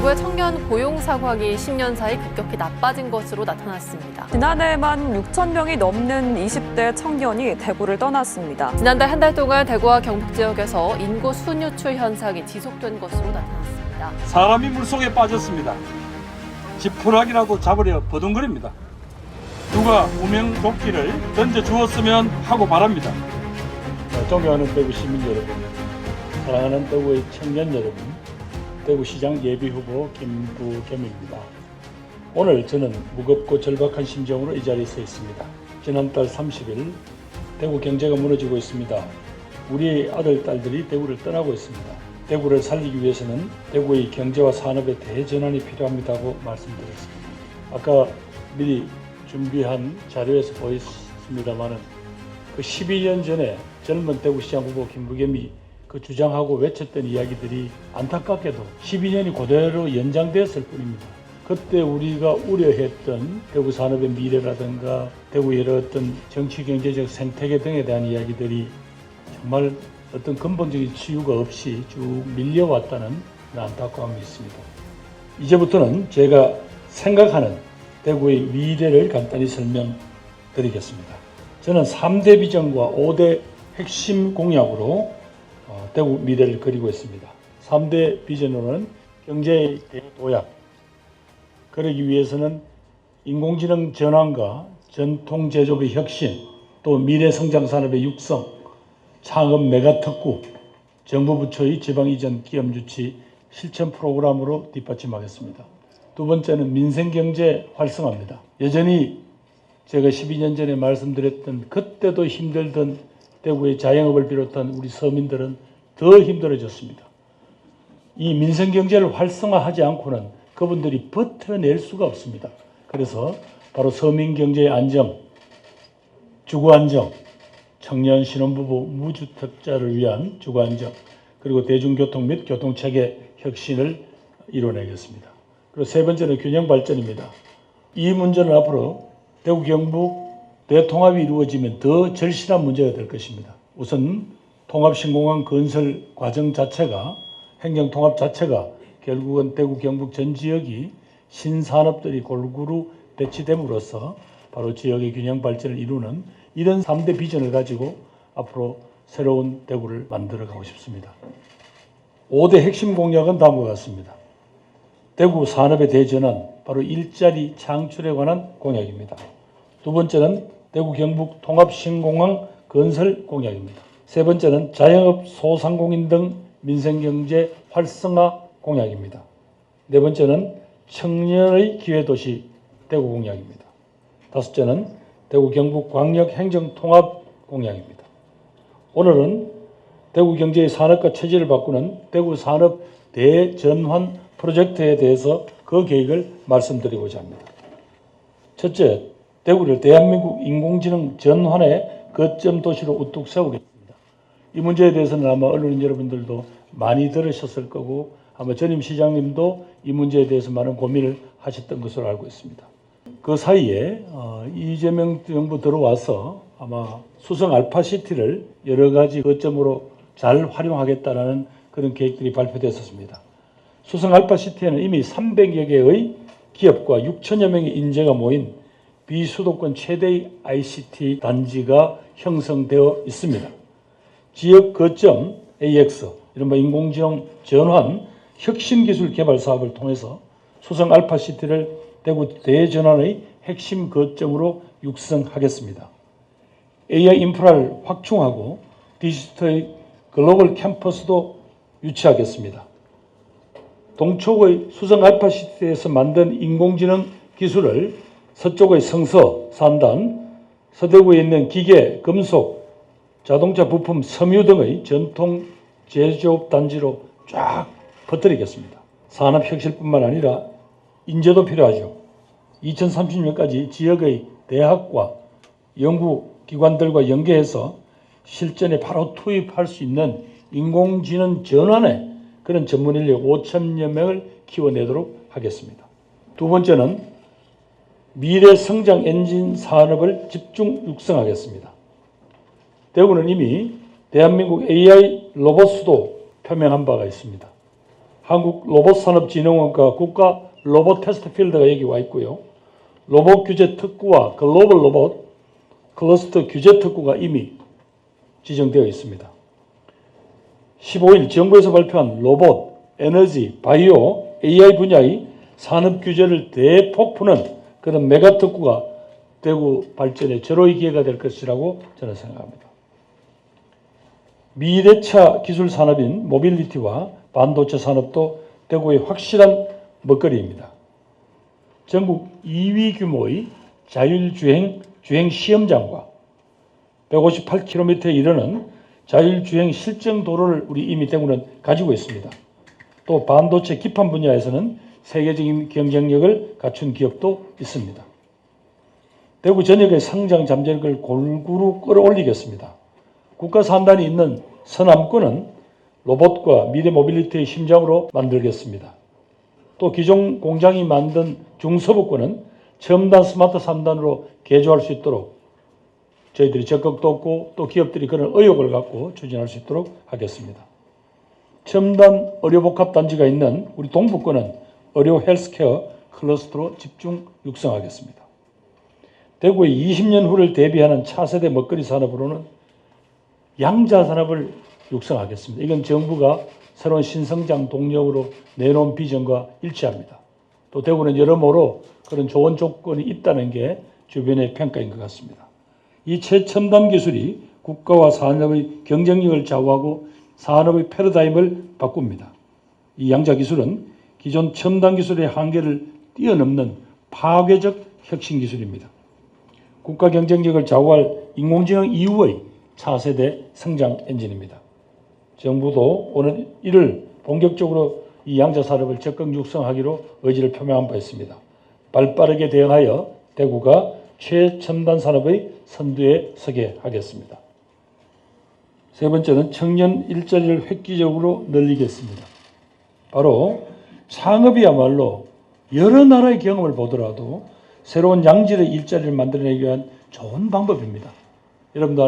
대구의 청년 고용 사각이 10년 사이 급격히 나빠진 것으로 나타났습니다. 지난해만 6천 명이 넘는 20대 청년이 대구를 떠났습니다. 지난달 한 달 동안 대구와 경북 지역에서 인구 순유출 현상이 지속된 것으로 나타났습니다. 사람이 물속에 빠졌습니다. 지푸라기라도 잡으려 버둥거립니다. 누가 우명조끼를 던져주었으면 하고 바랍니다. 존경하는 대구 시민 여러분, 사랑하는 대구의 청년 여러분, 대구시장 예비후보 김부겸입니다. 오늘 저는 무겁고 절박한 심정으로 이 자리에 서 있습니다. 지난달 30일 대구 경제가 무너지고 있습니다. 우리의 아들, 딸들이 대구를 떠나고 있습니다. 대구를 살리기 위해서는 대구의 경제와 산업의 대전환이 필요합니다고 말씀드렸습니다. 아까 미리 준비한 자료에서 보였습니다마는 그 12년 전에 젊은 대구시장 후보 김부겸이 그 주장하고 외쳤던 이야기들이 안타깝게도 12년이 그대로 연장됐을 뿐입니다. 그때 우리가 우려했던 대구 산업의 미래라든가 대구 여러 어떤 정치 경제적 생태계 등에 대한 이야기들이 정말 어떤 근본적인 치유가 없이 쭉 밀려왔다는 안타까움이 있습니다. 이제부터는 제가 생각하는 대구의 미래를 간단히 설명드리겠습니다. 저는 3대 비전과 5대 핵심 공약으로 대구 미래를 그리고 있습니다. 3대 비전으로는 경제의 대도약, 그러기 위해서는 인공지능 전환과 전통 제조업의 혁신, 또 미래 성장 산업의 육성, 창업 메가특구, 정부 부처의 지방 이전 기업 유치 실천 프로그램으로 뒷받침하겠습니다. 두 번째는 민생경제 활성화입니다. 여전히 제가 12년 전에 말씀드렸던 그때도 힘들던 대구의 자영업을 비롯한 우리 서민들은 더 힘들어졌습니다. 이 민생경제를 활성화하지 않고는 그분들이 버텨낼 수가 없습니다. 그래서 바로 서민경제의 안정, 주거안정, 청년 신혼부부 무주택자를 위한 주거안정, 그리고 대중교통 및 교통체계 혁신을 이뤄내겠습니다. 그리고 세 번째는 균형발전입니다. 이 문제는 앞으로 대구 경북 대통합이 이루어지면 더 절실한 문제가 될 것입니다. 우선 통합신공항 건설 과정 자체가, 행정통합 자체가 결국은 대구 경북 전 지역이 신산업들이 골고루 배치됨으로써 바로 지역의 균형 발전을 이루는 이런 3대 비전을 가지고 앞으로 새로운 대구를 만들어가고 싶습니다. 5대 핵심 공약은 다음과 같습니다. 대구 산업의 대전환, 바로 일자리 창출에 관한 공약입니다. 두 번째는 대구 경북 통합신공항 건설 공약입니다. 세 번째는 자영업 소상공인 등 민생경제 활성화 공약입니다. 네 번째는 청년의 기회도시 대구 공약입니다. 다섯째는 대구 경북 광역 행정통합 공약입니다. 오늘은 대구 경제의 산업과 체질을 바꾸는 대구 산업 대전환 프로젝트에 대해서 그 계획을 말씀드리고자 합니다. 첫째, 대구를 대한민국 인공지능 전환의 거점 도시로 우뚝 세우겠습니다. 이 문제에 대해서는 아마 언론인 여러분들도 많이 들으셨을 거고 아마 전임 시장님도 이 문제에 대해서 많은 고민을 하셨던 것으로 알고 있습니다. 그 사이에 이재명 정부 들어와서 아마 수성 알파시티를 여러 가지 거점으로 잘 활용하겠다라는 그런 계획들이 발표됐었습니다. 수성 알파시티에는 이미 300여 개의 기업과 6천여 명의 인재가 모인 비수도권 최대의 ICT 단지가 형성되어 있습니다. 지역 거점 AX, 이른바 인공지능 전환 혁신기술 개발 사업을 통해서 수성 알파시티를 대구 대전환의 핵심 거점으로 육성하겠습니다. AI 인프라를 확충하고 디지털의 글로벌 캠퍼스도 유치하겠습니다. 동쪽의 수성 알파시티에서 만든 인공지능 기술을 서쪽의 성서, 산단, 서대구에 있는 기계, 금속, 자동차 부품, 섬유 등의 전통 제조업 단지로 쫙 퍼뜨리겠습니다. 산업혁신뿐만 아니라 인재도 필요하죠. 2030년까지 지역의 대학과 연구기관들과 연계해서 실전에 바로 투입할 수 있는 인공지능 전환에 그런 전문 인력 5천여 명을 키워내도록 하겠습니다. 두 번째는 미래 성장 엔진 산업을 집중 육성하겠습니다. 대구는 이미 대한민국 AI 로봇 수도 표명한 바가 있습니다. 한국로봇산업진흥원과 국가 로봇 테스트 필드가 여기 와 있고요. 로봇 규제 특구와 글로벌 로봇 클러스터 규제 특구가 이미 지정되어 있습니다. 15일 정부에서 발표한 로봇, 에너지, 바이오, AI 분야의 산업 규제를 대폭 푸는 그런 메가 특구가 대구 발전의 절호의 기회가 될 것이라고 저는 생각합니다. 미래차 기술 산업인 모빌리티와 반도체 산업도 대구의 확실한 먹거리입니다. 전국 2위 규모의 자율주행 주행 시험장과 158km에 이르는 자율주행 실증 도로를 우리 이미 대구는 가지고 있습니다. 또 반도체 기판 분야에서는 세계적인 경쟁력을 갖춘 기업도 있습니다. 대구 전역의 성장 잠재력을 골고루 끌어올리겠습니다. 국가 산단이 있는 서남권은 로봇과 미래 모빌리티의 심장으로 만들겠습니다. 또 기존 공장이 만든 중서부권은 첨단 스마트 3단으로 개조할 수 있도록 저희들이 적극 돕고 또 기업들이 그런 의욕을 갖고 추진할 수 있도록 하겠습니다. 첨단 의료복합단지가 있는 우리 동부권은 의료 헬스케어 클러스터로 집중 육성하겠습니다. 대구의 20년 후를 대비하는 차세대 먹거리 산업으로는 양자 산업을 육성하겠습니다. 이건 정부가 새로운 신성장 동력으로 내놓은 비전과 일치합니다. 또 대구는 여러모로 그런 좋은 조건이 있다는 게 주변의 평가인 것 같습니다. 이 최첨단 기술이 국가와 산업의 경쟁력을 좌우하고 산업의 패러다임을 바꿉니다. 이 양자 기술은 기존 첨단 기술의 한계를 뛰어넘는 파괴적 혁신 기술입니다. 국가 경쟁력을 좌우할 인공지능 이후의 차세대 성장 엔진입니다. 정부도 오늘 이를 본격적으로 이 양자 산업을 적극 육성하기로 의지를 표명한 바 있습니다. 발빠르게 대응하여 대구가 최첨단 산업의 선두에 서게 하겠습니다. 세 번째는 청년 일자리를 획기적으로 늘리겠습니다. 바로 창업이야말로 여러 나라의 경험을 보더라도 새로운 양질의 일자리를 만들어내기 위한 좋은 방법입니다. 여러분도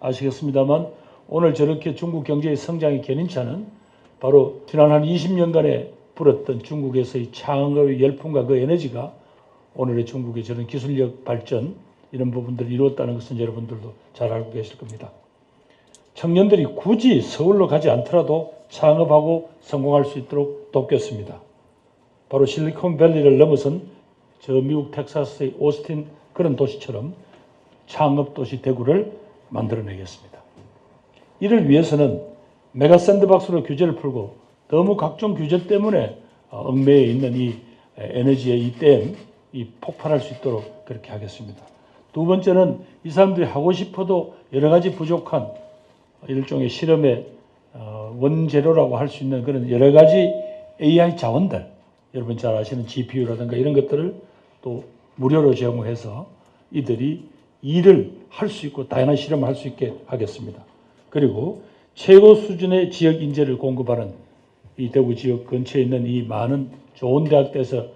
아시겠습니다만 오늘 저렇게 중국 경제의 성장이 견인차는 바로 지난 한 20년간에 불었던 중국에서의 창업의 열풍과 그 에너지가 오늘의 중국의 저런 기술력 발전 이런 부분들을 이루었다는 것은 여러분들도 잘 알고 계실 겁니다. 청년들이 굳이 서울로 가지 않더라도 창업하고 성공할 수 있도록 돕겠습니다. 바로 실리콘밸리를 넘어선 저 미국 텍사스의 오스틴 그런 도시처럼 창업도시 대구를 만들어내겠습니다. 이를 위해서는 메가 샌드박스로 규제를 풀고 너무 각종 규제 때문에 얽매여 있는 이 에너지의 이 댐, 이 폭발할 수 있도록 그렇게 하겠습니다. 두 번째는 이 사람들이 하고 싶어도 여러 가지 부족한 일종의 실험의 원재료라고 할 수 있는 그런 여러 가지 AI 자원들, 여러분 잘 아시는 GPU라든가 이런 것들을 또 무료로 제공해서 이들이 일을 할 수 있고 다양한 실험을 할 수 있게 하겠습니다. 그리고 최고 수준의 지역 인재를 공급하는 이 대구 지역 근처에 있는 이 많은 좋은 대학들에서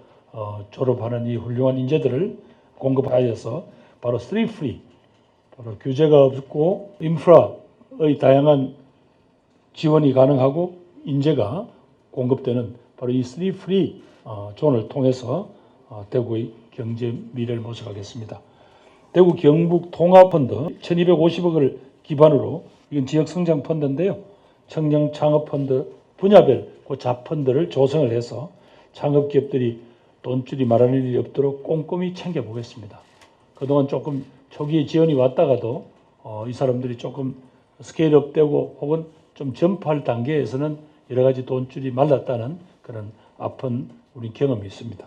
졸업하는 이 훌륭한 인재들을 공급하여서 바로 스트릿 프리, 바로 규제가 없고 인프라의 다양한 지원이 가능하고 인재가 공급되는 바로 이 스트릿 프리 존을 통해서 대구의 경제 미래를 모색하겠습니다. 대구 경북 통합펀드 1250억을 기반으로 이건 지역성장 펀드인데요. 청년 창업펀드 분야별 그 자펀드를 조성을 해서 창업기업들이 돈줄이 마련할 일이 없도록 꼼꼼히 챙겨보겠습니다. 그동안 조금 초기에 지원이 왔다가도 이 사람들이 조금 스케일업 되고 혹은 좀 점프할 단계에서는 여러 가지 돈줄이 말랐다는 그런 아픈 우리 경험이 있습니다.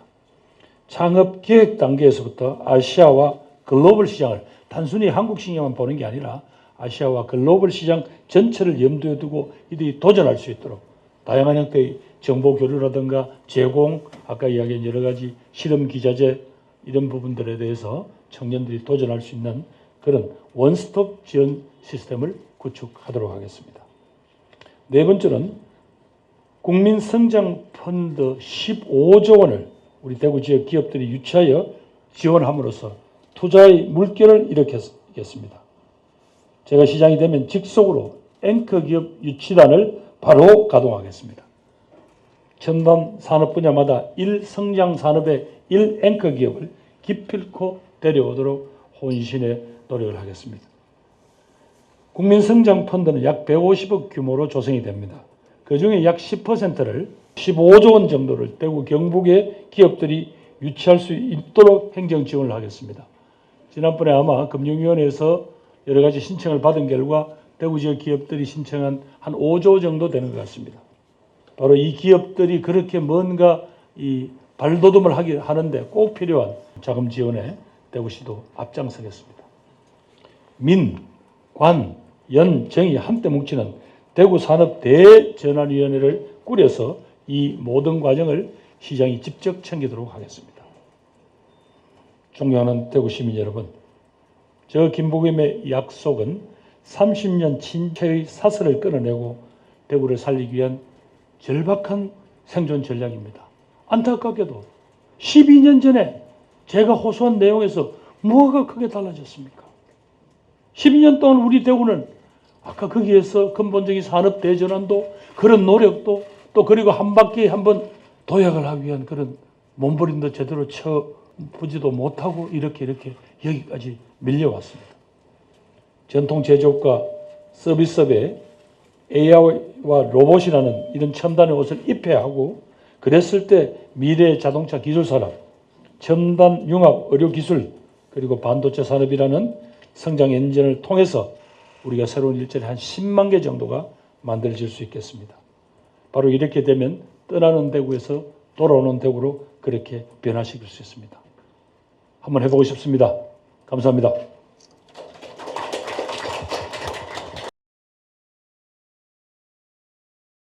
창업 계획 단계에서부터 아시아와 글로벌 시장을 단순히 한국 시장만 보는 게 아니라 아시아와 글로벌 시장 전체를 염두에 두고 이들이 도전할 수 있도록 다양한 형태의 정보 교류라든가 제공, 아까 이야기한 여러 가지 실험 기자재 이런 부분들에 대해서 청년들이 도전할 수 있는 그런 원스톱 지원 시스템을 구축하도록 하겠습니다. 네 번째는 국민성장펀드 15조 원을 우리 대구 지역 기업들이 유치하여 지원함으로써 투자의 물결을 일으키겠습니다. 제가 시장이 되면 직속으로 앵커 기업 유치단을 바로 가동하겠습니다. 첨단 산업 분야마다 1성장 산업의 1앵커 기업을 기필코 데려오도록 혼신의 노력을 하겠습니다. 국민성장펀드는 약 150억 규모로 조성이 됩니다. 그중에 약 10%를 15조 원 정도를 대구 경북의 기업들이 유치할 수 있도록 행정 지원을 하겠습니다. 지난번에 아마 금융위원회에서 여러 가지 신청을 받은 결과 대구 지역 기업들이 신청한 한 5조 정도 되는 것 같습니다. 바로 이 기업들이 그렇게 뭔가 이 발돋움을 하는데 꼭 필요한 자금 지원에 대구시도 앞장서겠습니다. 민, 관, 연, 정이 한때 뭉치는 대구 산업 대전환위원회를 꾸려서 이 모든 과정을 시장이 직접 챙기도록 하겠습니다. 존경하는 대구 시민 여러분, 저 김부겸의 약속은 30년 친체의 사슬을 끊어내고 대구를 살리기 위한 절박한 생존 전략입니다. 안타깝게도 12년 전에 제가 호소한 내용에서 뭐가 크게 달라졌습니까? 12년 동안 우리 대구는 아까 거기에서 근본적인 산업 대전환도 그런 노력도 또 그리고 한 바퀴 한번 도약을 하기 위한 그런 몸부림도 제대로 쳐보지도 못하고 이렇게 여기까지 밀려왔습니다. 전통 제조업과 서비스업에 AI와 로봇이라는 이런 첨단의 옷을 입혀야 하고 그랬을 때 미래 자동차 기술 산업, 첨단 융합 의료 기술 그리고 반도체 산업이라는 성장 엔진을 통해서 우리가 새로운 일자리 한 10만 개 정도가 만들어질 수 있겠습니다. 바로 이렇게 되면 떠나는 대구에서 돌아오는 대구로 그렇게 변화시킬 수 있습니다. 한번 해보고 싶습니다. 감사합니다.